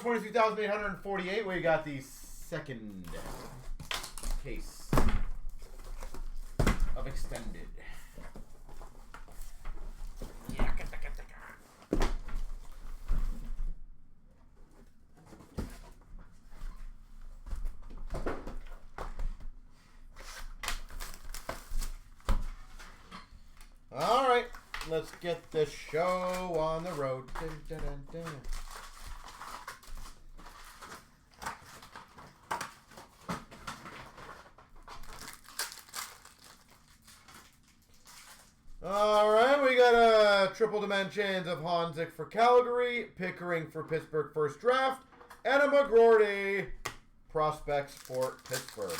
23,848. We got the second case of extended. All right, let's get the show on the road. Dun, dun, dun, dun. All right, we got a triple dimensions of Honzik for Calgary, Pickering for Pittsburgh first draft, and a McGroarty prospects for Pittsburgh.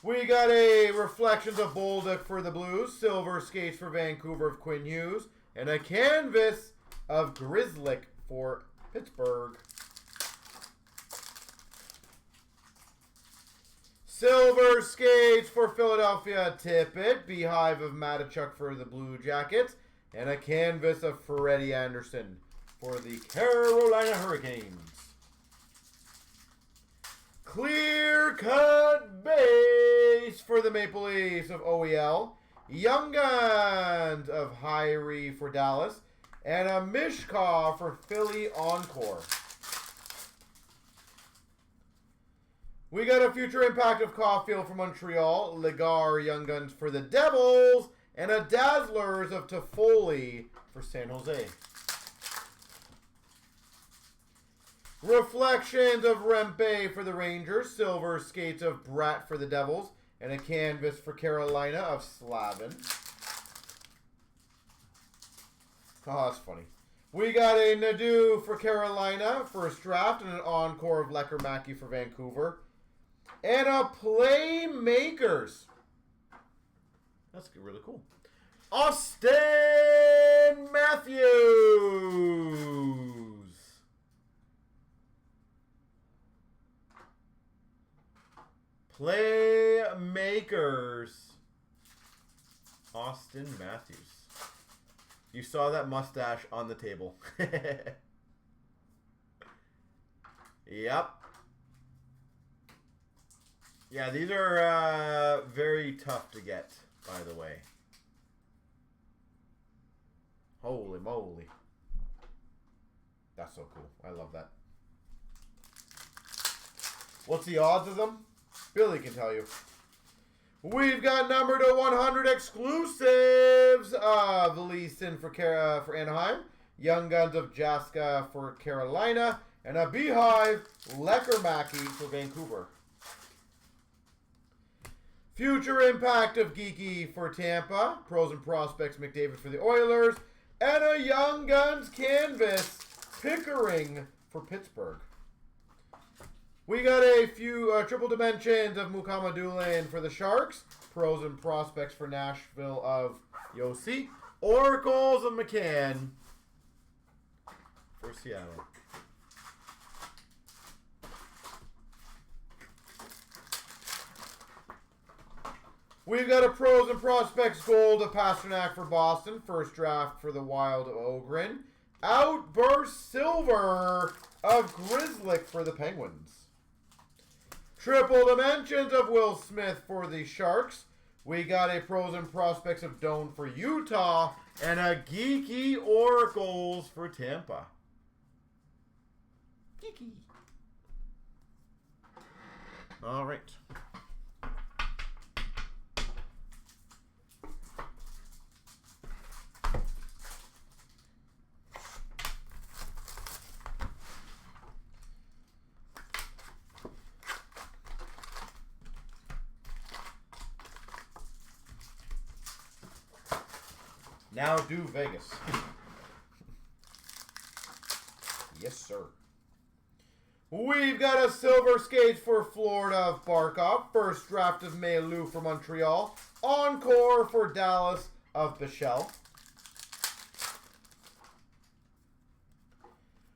We got a Reflections of Bolduc for the Blues, Silver Skates for Vancouver of Quinn Hughes, and a canvas of Grzelcyk for Pittsburgh. Silver Skates for Philadelphia, Tippett, Beehive of Matachuk for the Blue Jackets, and a canvas of Freddie Anderson for the Carolina Hurricanes. Clear cut base for the Maple Leafs of OEL, Young Guns of Hyrie for Dallas, and a Mishkov for Philly Encore. We got a Future Impact of Caulfield for Montreal, Ligar Young Guns for the Devils, and a Dazzlers of Toffoli for San Jose. Reflections of Rempe for the Rangers, Silver Skates of Bratt for the Devils, and a canvas for Carolina of Slavin. Oh, that's funny. We got a Nadeau for Carolina, first draft, and an encore of Lecker-Mackey for Vancouver. And a Playmakers. That's really cool. Austin Matthews. Playmakers. Austin Matthews. You saw that mustache on the table. Yep. Yeah, these are very tough to get, by the way. Holy moly. That's so cool. I love that. What's the odds of them? Billy can tell you. We've got number to 100 exclusives of Leeson for Anaheim, Young Guns of Jaska for Carolina, and a Beehive Lecker-Mackey for Vancouver. Future Impact of Geeky for Tampa, Pros and Prospects McDavid for the Oilers, and a Young Guns canvas Pickering for Pittsburgh. We got a few triple dimensions of Mukama Doolin for the Sharks, Pros and Prospects for Nashville of Yossi, Oracles of McCann for Seattle. We've got a Pros and Prospects Gold of Pasternak for Boston. First draft for the Wild of Ogren. Outburst Silver of Grzelcyk for the Penguins. Triple Dimensions of Will Smith for the Sharks. We got a Pros and Prospects of Doan for Utah. And a Geeky Oracles for Tampa. Geeky. All right. Now do Vegas. Yes, sir. We've got a Silver Skates for Florida of Barkov. First draft of Mailou for Montreal. Encore for Dallas of Bichelle.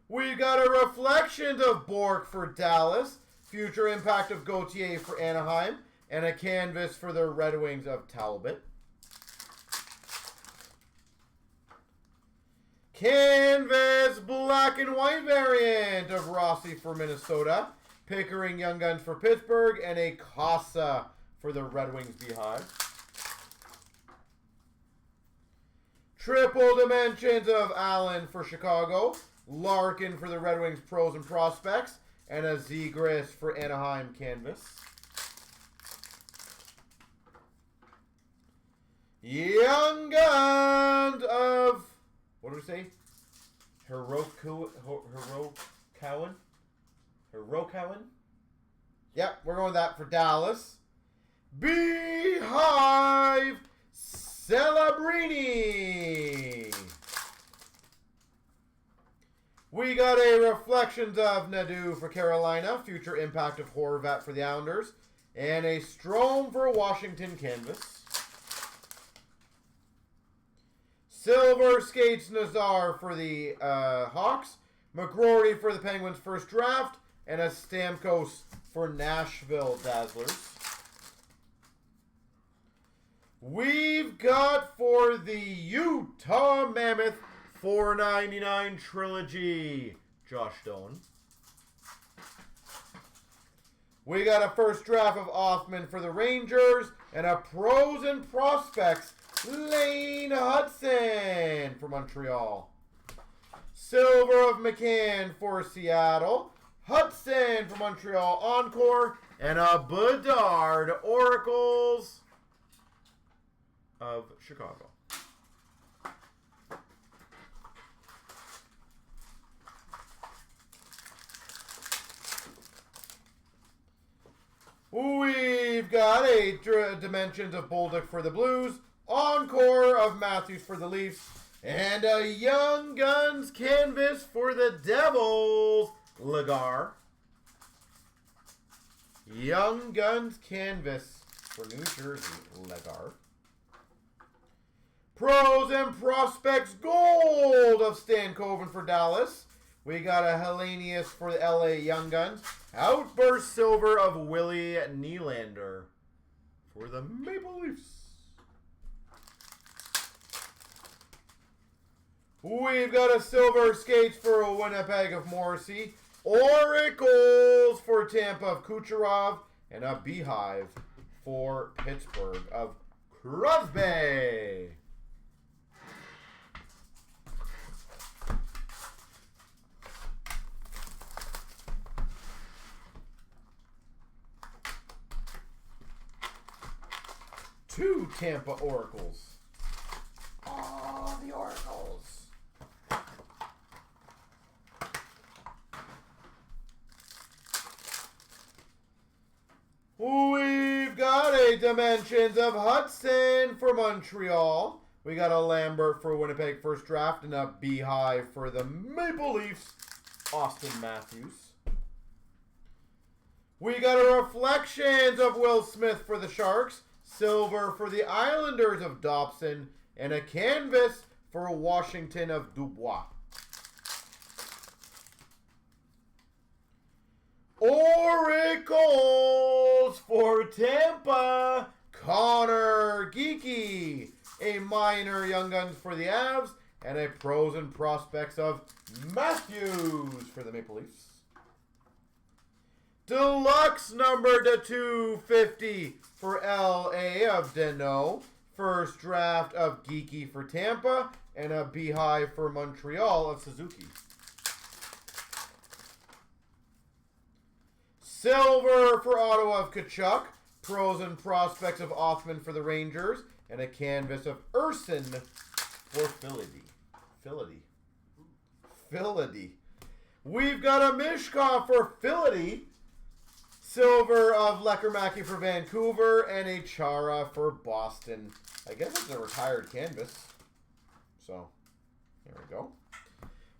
We've got a Reflections of Bork for Dallas. Future Impact of Gauthier for Anaheim. And a canvas for the Red Wings of Talbot. Canvas black and white variant of Rossi for Minnesota. Pickering Young Guns for Pittsburgh. And a Casa for the Red Wings Beehive. Triple dimensions of Allen for Chicago. Larkin for the Red Wings Pros and Prospects. And a Zegras for Anaheim Canvas. Young Guns of, what do we say? Hirokawan? Yep, we're going with that for Dallas. Beehive Celebrini. We got a Reflections of Nadeau for Carolina. Future Impact of Horvat for the Islanders. And a Strome for Washington Canvas. Silver Skates Nazar for the Hawks. McGrory for the Penguins first draft. And a Stamkos for Nashville Dazzlers. We've got for the Utah Mammoth $4.99 Trilogy, Josh Doan. We got a first draft of Offman for the Rangers. And a Pros and Prospects Lane Hudson for Montreal. Silver of McCann for Seattle. Hudson for Montreal Encore. And a Bedard Oracles of Chicago. We've got a Dimensions of Bolduc for the Blues. Encore of Matthews for the Leafs. And a Young Guns Canvas for the Devils, Lagar. Young Guns Canvas for New Jersey, Lagar. Pros and Prospects Gold of Stankoven for Dallas. We got a Hellenius for the LA Young Guns. Outburst Silver of Willie Nylander for the Maple Leafs. We've got a Silver Skates for a Winnipeg of Morrissey. Oracles for Tampa of Kucherov. And a Beehive for Pittsburgh of Crosby. Two Tampa Oracles. Oh, the Oracles. We've got a Dimensions of Hudson for Montreal. We got a Lambert for Winnipeg first draft and a Beehive for the Maple Leafs, Austin Matthews. We got a Reflections of Will Smith for the Sharks. Silver for the Islanders of Dobson. And a Canvas for Washington of Dubois. Oracles for Tampa, Connor Geeky. A minor Young Guns for the Avs. And a Pros and Prospects of Matthews for the Maple Leafs. Deluxe number to 250 for LA of Deneau. First draft of Geeky for Tampa. And a Beehive for Montreal of Suzuki. Silver for Ottawa of Kachuk. Pros and Prospects of Offman for the Rangers. And a Canvas of Urson for Philly. We've got a Mishkov for Philly. Silver of Lecker-Mackey for Vancouver. And a Chara for Boston. I guess it's a retired canvas. So, there we go.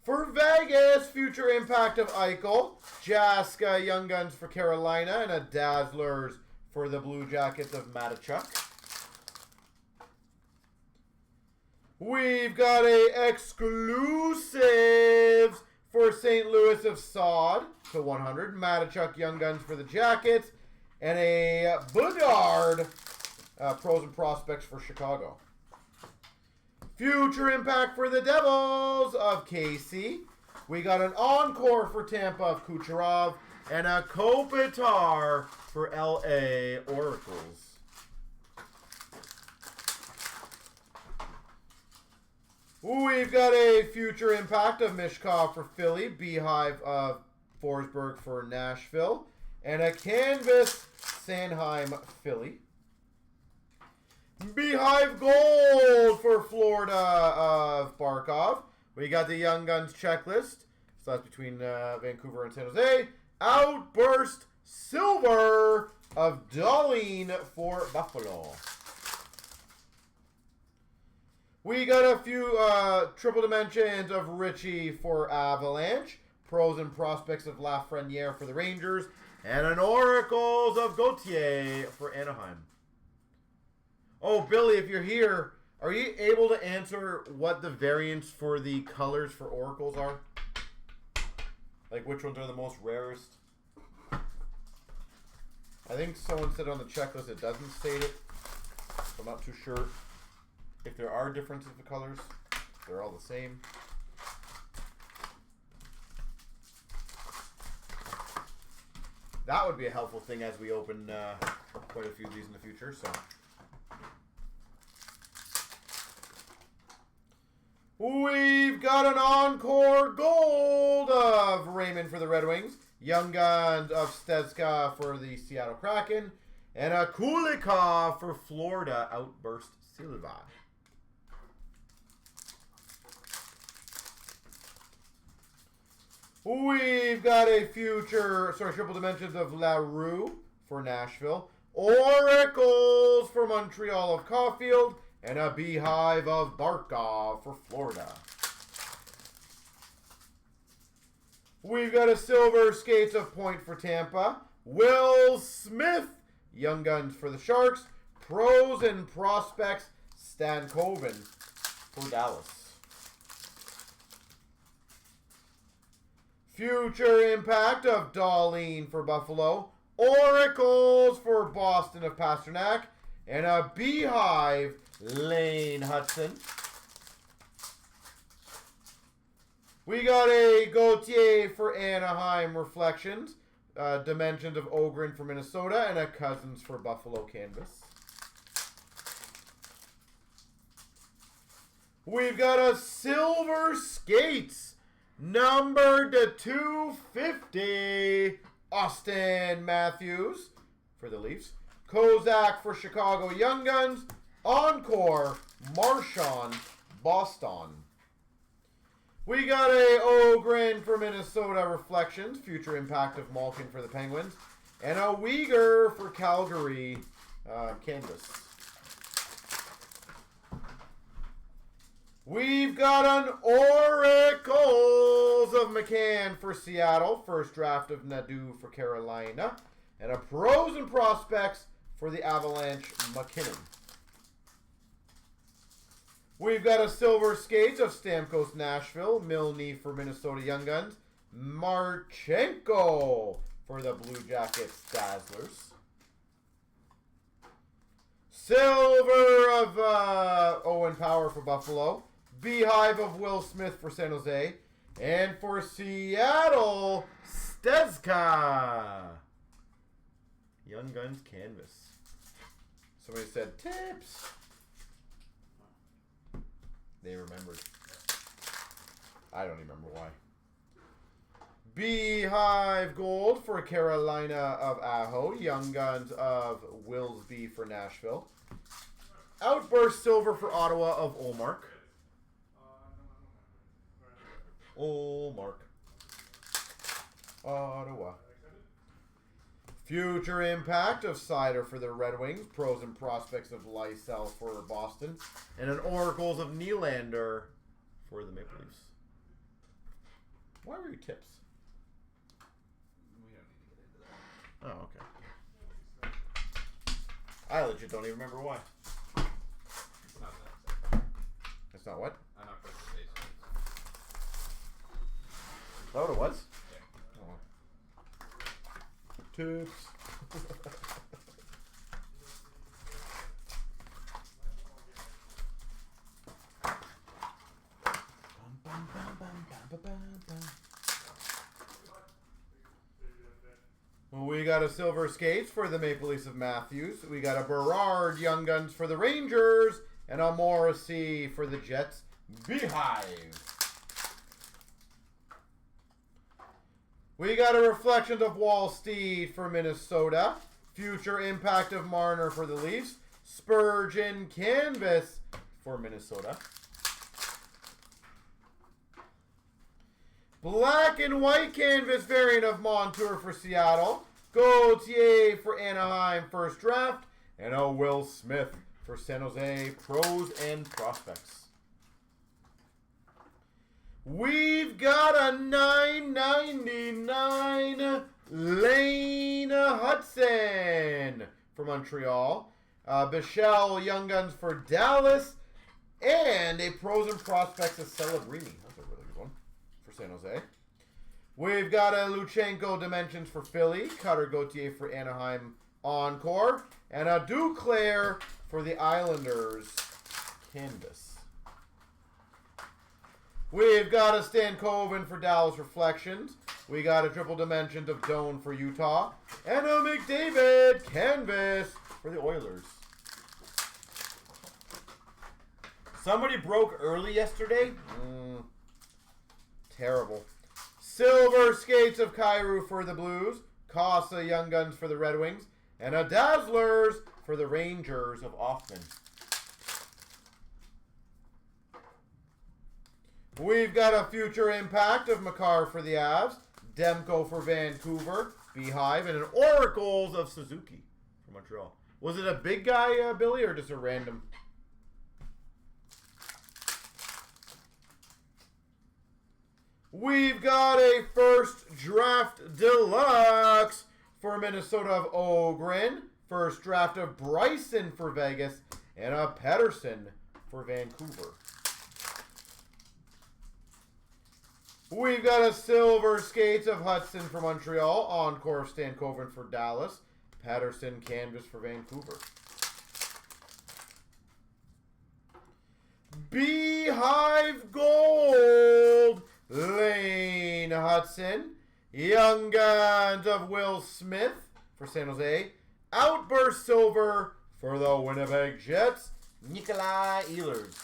For Vegas, Future Impact of Eichel. Jaska Young Guns for Carolina. And a Dazzlers for the Blue Jackets of Matachuk. We've got a Exclusives for St. Louis of Sod to 100. Matachuk Young Guns for the Jackets. And a Bedard Pros and Prospects for Chicago. Future impact for the Devils of Casey. We got an encore for Tampa of Kucherov. And a Kopitar for LA Oracles. We've got a future impact of Mishkov for Philly. Beehive of Forsberg for Nashville. And a canvas Sanheim Philly. Beehive Gold for Florida of Barkov. We got the Young Guns checklist. So that's between Vancouver and San Jose. Outburst Silver of Darlene for Buffalo. We got a few triple dimensions of Richie for Avalanche. Pros and prospects of Lafreniere for the Rangers. And an Oracles of Gauthier for Anaheim. Oh, Billy, if you're here, are you able to answer what the variants for the colors for Oracles are? Like, which ones are the most rarest? I think someone said on the checklist it doesn't state it. So I'm not too sure if there are differences of colors. They're all the same. That would be a helpful thing as we open quite a few of these in the future. So, we've got an encore gold of Raymond for the Red Wings. Young Guns of Stezka for the Seattle Kraken. And a Kulikov for Florida Outburst Silva. We've got a triple dimensions of LaRue for Nashville. Oracles for Montreal of Caulfield. And a Beehive of Barkov for Florida. We've got a silver skates of Point for Tampa. Will Smith, Young Guns for the Sharks. Pros and prospects, Stan Coven for Dallas. Future impact of Darlene for Buffalo. Oracles for Boston of Pasternak. And a Beehive, Lane Hudson. We got a Gauthier for Anaheim Reflections. Dimensions of Ogren for Minnesota. And a Cousins for Buffalo Canvas. We've got a Silver Skates. Numbered to 250. Austin Matthews for the Leafs. Kozak for Chicago Young Guns. Encore, Marchand, Boston. We got a Ogren for Minnesota Reflections. Future impact of Malkin for the Penguins. And a Uyghur for Calgary Canvas. We've got an Oracles of McCann for Seattle. First draft of Nadeau for Carolina. And a Pros and Prospects for the Avalanche, McKinnon. We've got a Silver Skates of Stamkos Nashville. Milne for Minnesota Young Guns. Marchenko for the Blue Jackets Dazzlers. Silver of Owen Power for Buffalo. Beehive of Will Smith for San Jose. And for Seattle, Stezka. Young Guns Canvas. Somebody said tips. They remembered. I don't even remember why. Beehive Gold for Carolina of Aho. Young Guns of Willsby for Nashville. Outburst Silver for Ottawa of Olmark. Ottawa. Future impact of Sider for the Red Wings. Pros and prospects of Lysell for Boston. And an Oracles of Nylander for the Maple Leafs. Why were your tips? We don't need to get into that. Oh, okay. I legit don't even remember why. It's not that. That's not what? I'm not pressing base. Is that what it was? Yeah. Oh. Tips. We got a Silver Skates for the Maple Leafs of Matthews. We got a Berard Young Guns for the Rangers. And a Morrissey for the Jets. Beehive. We got a Reflections of Wallsteed for Minnesota. Future Impact of Marner for the Leafs. Spurgeon Canvas for Minnesota. Black and white canvas variant of Montour for Seattle. Gauthier for Anaheim first draft. And a Will Smith for San Jose Pros and Prospects. We've got a $9.99 Lane Hudson for Montreal. Bichelle Young Guns for Dallas. And a Pros and Prospects of Celebrini. That's a really good one for San Jose. We've got a Luchenko Dimensions for Philly. Cutter Gauthier for Anaheim Encore. And a Duclair for the Islanders canvas. We've got a Stankoven for Dallas Reflections. We got a Triple Dimensions of Doan for Utah. And a McDavid canvas for the Oilers. Somebody broke early yesterday. Terrible. Silver Skates of Kyrou for the Blues. Casa Young Guns for the Red Wings. And a Dazzlers for the Rangers of Offman. We've got a Future Impact of Makar for the Avs. Demko for Vancouver. Beehive. And an Oracles of Suzuki for Montreal. Was it a big guy, Billy, or just a random? We've got a First Draft Deluxe for Minnesota of Ogren. First Draft of Bryson for Vegas. And a Pettersson for Vancouver. We've got a Silver Skates of Hudson for Montreal. Encore of Stankoven for Dallas. Patterson Canvas for Vancouver. Beehive Gold. Lane Hudson. Young Guns of Will Smith for San Jose. Outburst Silver for the Winnipeg Jets. Nikolai Ehlers.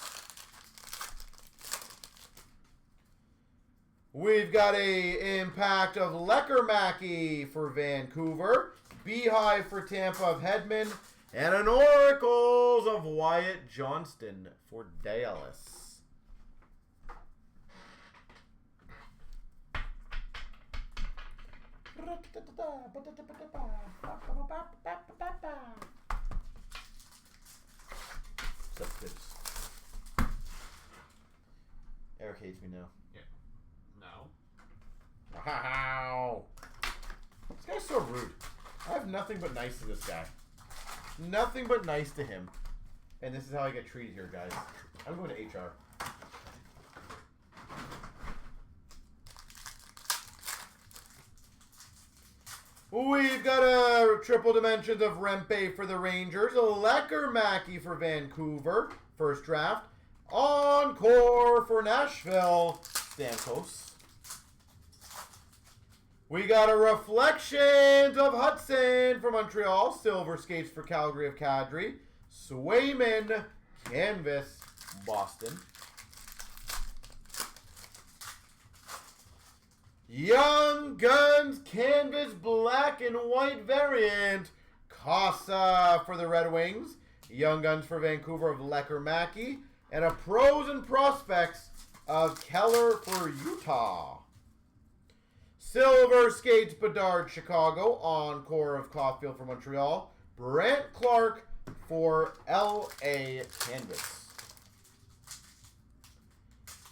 We've got a Impact of Lecker-Mackey for Vancouver. Beehive for Tampa of Hedman. And an Oracles of Wyatt Johnston for Dallas. What's up, kids? Eric hates me now. No. Wow. This guy's so rude. I have nothing but nice to this guy. Nothing but nice to him. And this is how I get treated here, guys. I'm going to HR. We've got a Triple Dimensions of Rempe for the Rangers. A Lecker-Mackey for Vancouver. First draft. Encore for Nashville. Stamkos. We got a Reflections of Hudson for Montreal. Silver Skates for Calgary of Kadri. Swayman Canvas Boston. Young Guns Canvas Black and White variant. Casa for the Red Wings. Young Guns for Vancouver of Lecker-Mackey. And a Pros and Prospects of Keller for Utah. Silver Skates Bedard Chicago. Encore of Caulfield for Montreal. Brent Clark for LA Canvas.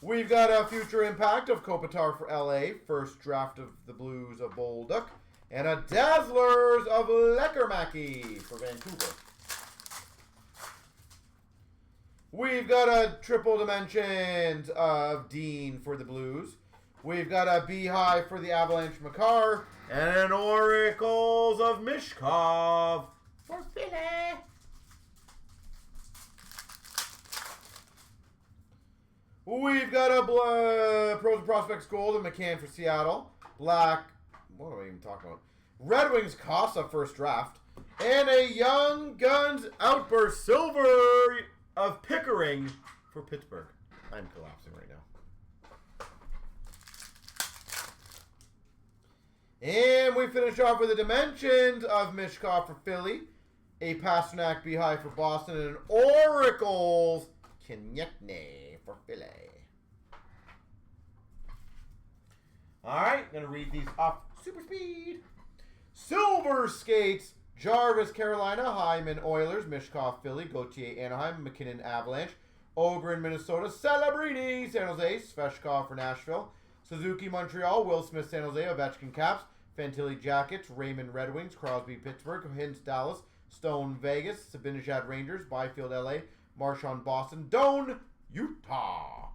We've got a Future Impact of Kopitar for LA. First draft of the Blues of Bolduc. And a Dazzlers of Lecker-Mackey for Vancouver. We've got a Triple Dimensions of Dean for the Blues. We've got a Beehive for the Avalanche Makar. And an Oracles of Mishkov for Philly. We've got a Pros and Prospects Gold and McCann for Seattle. Black. What am I even talking about? Red Wings Casa first draft. And a Young Guns Outburst Silver of Pickering for Pittsburgh. I'm collapsing right now. And we finish off with the Dimensions of Mishkov for Philly. A Pasternak Beehive for Boston. And an Oracles Konechny for Philly. Alright, going to read these off super speed. Silver Skates. Jarvis, Carolina. Hyman, Oilers. Mishkov, Philly. Gauthier, Anaheim. McKinnon, Avalanche. Ogren, Minnesota. Celebrini, San Jose. Sveshkov for Nashville. Suzuki, Montreal. Will Smith, San Jose. Ovechkin, Caps. Fantilli, Jackets. Raymond, Red Wings. Crosby, Pittsburgh. Hintz, Dallas. Stone, Vegas. Sabinajad, Rangers. Byfield, LA. Marchand, Boston. Doan, Utah.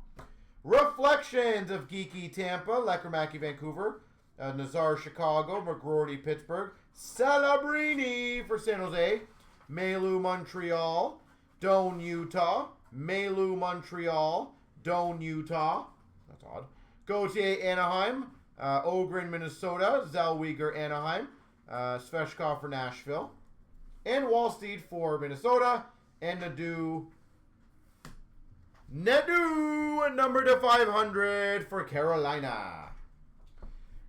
Reflections of Geeky, Tampa. Lecker-Mackey, Vancouver. Nazar, Chicago. McGroarty, Pittsburgh. Celebrini for San Jose. Mailou, Montreal. Doan, Utah. Mailou, Montreal. Doan, Utah. That's odd. Gauthier, Anaheim. Ogren, Minnesota. Zellweger, Anaheim. Sveshkov for Nashville. And Wallsteed for Minnesota. And Nadeau number to 500 for Carolina.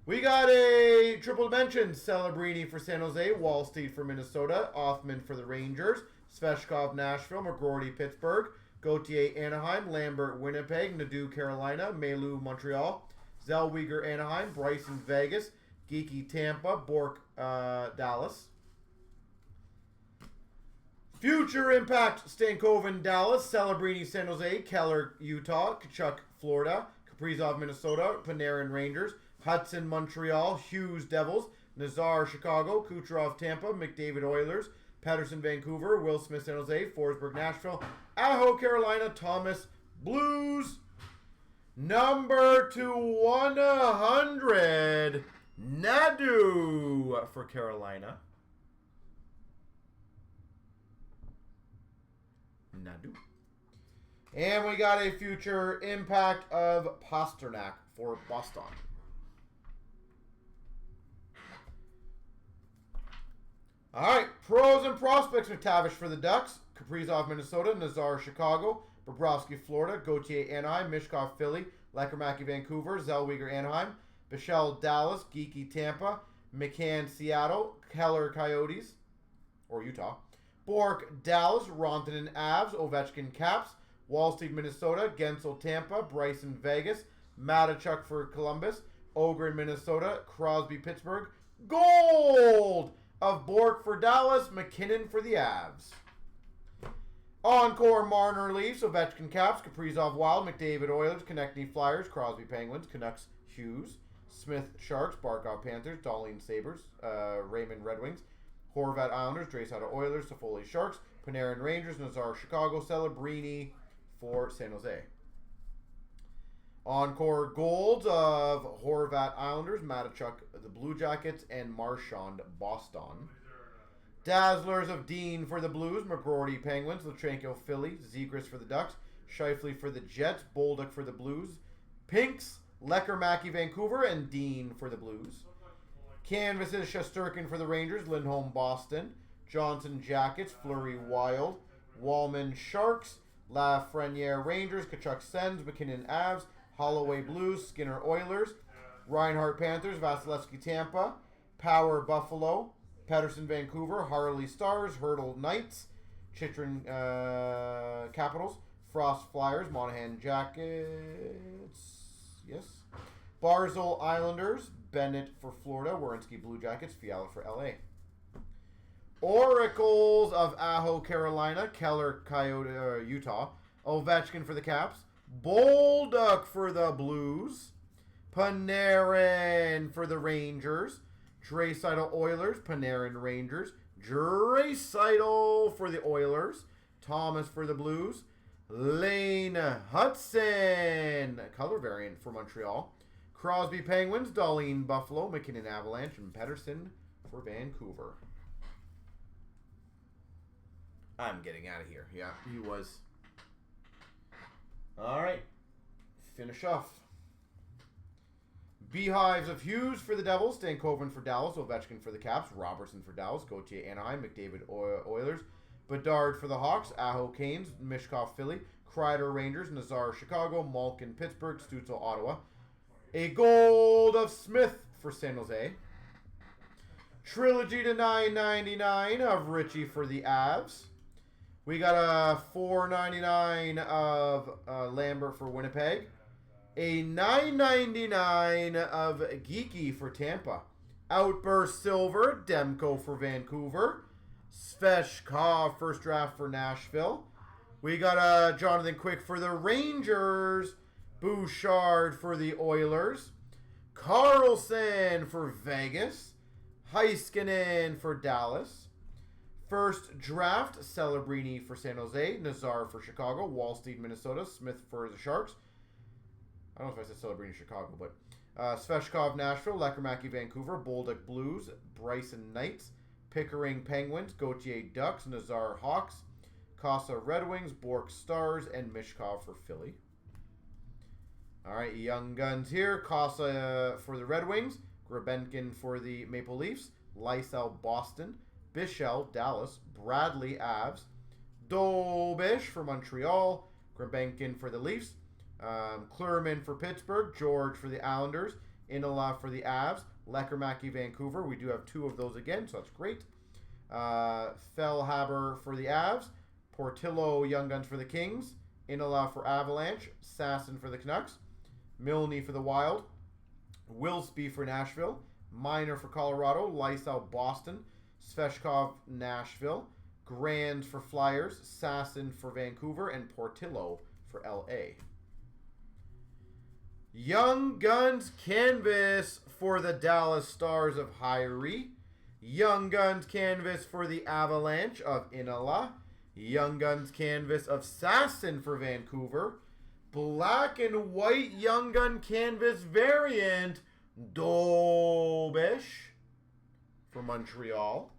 We got a triple dimension. Celebrini for San Jose. Wallsteed for Minnesota. Othman for the Rangers. Sveshkov, Nashville. McGroarty, Pittsburgh. Gauthier, Anaheim. Lambert, Winnipeg. Nadeau, Carolina. Mailou, Montreal. Zellweger, Anaheim. Bryson, Vegas. Geeky, Tampa. Bork, Dallas. Future Impact, Stankoven, Dallas. Celebrini, San Jose. Keller, Utah. Kachuk, Florida. Kaprizov, Minnesota. Panarin, Rangers. Hudson, Montreal. Hughes, Devils. Nazar, Chicago. Kucherov, Tampa. McDavid, Oilers. Patterson, Vancouver. Will Smith, San Jose. Forsberg, Nashville. Aho, Carolina. Thomas, Blues. Number to 100. Nadeau for Carolina. Nadeau. And we got a future impact of Pasternak for Boston. All right, pros and prospects. McTavish for the Ducks. Kaprizov, Minnesota. Nazar, Chicago. Bobrovsky, Florida. Gauthier, Anaheim. Mishkov, Philly. Lecker-Mackey, Vancouver. Zellweger, Anaheim. Bichelle, Dallas. Geeky, Tampa. McCann, Seattle. Keller, Coyotes. Or Utah. Bork, Dallas. Rantanen, Avs. Ovechkin, Caps. Wallsteed, Minnesota. Gensel, Tampa. Bryson, Vegas. Matachuk for Columbus. Ogren, Minnesota. Crosby, Pittsburgh. Gold of Bork for Dallas. McKinnon for the Avs. Encore, Marner, Leafs. Ovechkin, Caps. Kaprizov, Wild. McDavid, Oilers. Konechny, Flyers. Crosby, Penguins. Canucks, Hughes. Smith, Sharks. Barkov, Panthers. Dahlin, Sabres. Raymond, Red Wings. Horvat, Islanders. Draisaitl, Oilers. Toffoli, Sharks. Panarin, Rangers. Nazar, Chicago. Celebrini for San Jose. Encore golds of Horvat, Islanders. Matachuk, the Blue Jackets. And Marchand, Boston. Dazzlers of Dean for the Blues. McGroarty, Penguins. Latrenko, Philly. Zegras for the Ducks. Scheifele for the Jets. Bolduc for the Blues. Pinks, Lecker-Mackey, Vancouver. And Dean for the Blues. Canvases, Shesterkin for the Rangers. Lindholm, Boston. Johnson, Jackets. Fleury, Wild. Wallman, Sharks. Lafreniere, Rangers. Kachuk, Sens. McKinnon, Avs. Holloway, Blues. Skinner, Oilers. Reinhart, Panthers. Vasilevsky, Tampa. Power, Buffalo. Patterson, Vancouver. Harley, Stars. Hurdle, Knights. Chitrin, Capitals. Frost, Flyers. Monahan, Jackets. Yes. Barzil, Islanders. Bennett for Florida. Werenski, Blue Jackets. Fiala for LA. Oracles of Aho, Carolina. Keller, Coyote, Utah. Ovechkin for the Caps. Bolduc for the Blues. Panarin for the Rangers. Draisaitl, Oilers. Panarin, Rangers. Draisaitl for the Oilers. Thomas for the Blues. Lane Hudson, color variant for Montreal. Crosby, Penguins. Dahlin, Buffalo. McKinnon, Avalanche. And Pettersson for Vancouver. I'm getting out of here. Yeah, he was. All right. Finish off. Beehives of Hughes for the Devils, Stankoven for Dallas, Ovechkin for the Caps, Robertson for Dallas, Gauthier Anaheim, McDavid Oilers, Bedard for the Hawks, Aho Canes, Mishkov Philly, Kreider Rangers, Nazar Chicago, Malkin Pittsburgh, Stutzel Ottawa. A gold of Smith for San Jose. Trilogy to 999 of Richie for the Avs. We got a 499 of Lambert for Winnipeg. A 999 of Geeky for Tampa. Outburst Silver, Demko for Vancouver. Sveshkov, first draft for Nashville. We got a Jonathan Quick for the Rangers. Bouchard for the Oilers. Carlson for Vegas. Heiskanen for Dallas. First draft, Celebrini for San Jose. Nazar for Chicago. Wallsteed, Minnesota. Smith for the Sharks. I don't know if I said Celebrini Chicago, but Sveshkov, Nashville. Lekermacki, Vancouver. Bolduc, Blues. Bryson, Knights. Pickering, Penguins. Gauthier, Ducks. Nazar, Hawks. Casa, Red Wings. Bork, Stars. And Mishkov for Philly. All right, Young Guns here. Casa for the Red Wings. Grebenkin for the Maple Leafs. Lysell, Boston. Bichelle, Dallas. Bradley, Avs. Dobish for Montreal. Grebenkin for the Leafs. Kluerman for Pittsburgh. George for the Islanders. Inala for the Avs. Lekermacki, Vancouver. We do have 2 of those again, so that's great. Fellhaber for the Avs. Portillo, Young Guns for the Kings. Inala for Avalanche. Sasson for the Canucks. Milne for the Wild. Wilsby for Nashville. Miner for Colorado. Lysell, Boston. Sveshkov, Nashville. Grand for Flyers. Sasson for Vancouver. And Portillo for LA. Young Guns Canvas for the Dallas Stars of Hyrie. Young Guns Canvas for the Avalanche of Inala. Young Guns Canvas of Sasson for Vancouver. Black and white Young Gun Canvas variant, Dobish for Montreal.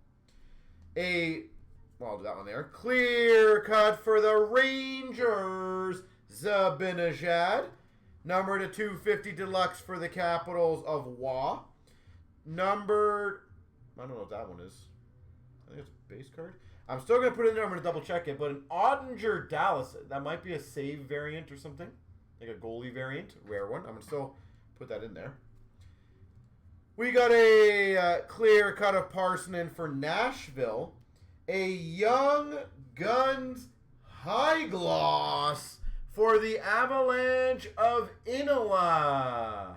I'll do that one there. Clear cut for the Rangers, Zabinajad. Number to 250 deluxe for the Capitals of Wa. Numbered, I don't know what that one is. I think it's a base card. I'm still going to put it in there. I'm going to double check it. But an Ottinger Dallas, that might be a save variant or something. Like a goalie variant, rare one. I'm going to still put that in there. We got a clear cut of Parsonen for Nashville. A Young Guns high gloss for the Avalanche of Inala.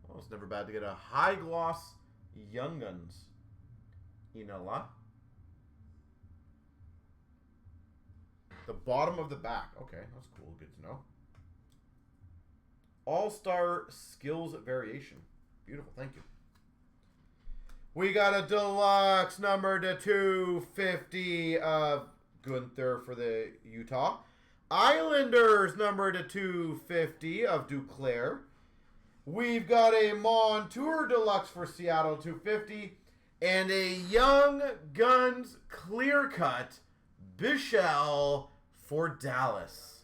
Well, it's never bad to get a high gloss Young Guns Inala. The bottom of the back. Okay, that's cool. Good to know. All-Star Skills Variation. Beautiful. Thank you. We got a deluxe number to 250 of Gunther for the Utah. Islanders number to 250 of Duclair. We've got a Montour Deluxe for Seattle 250. And a Young Guns Clear Cut Bichelle for Dallas.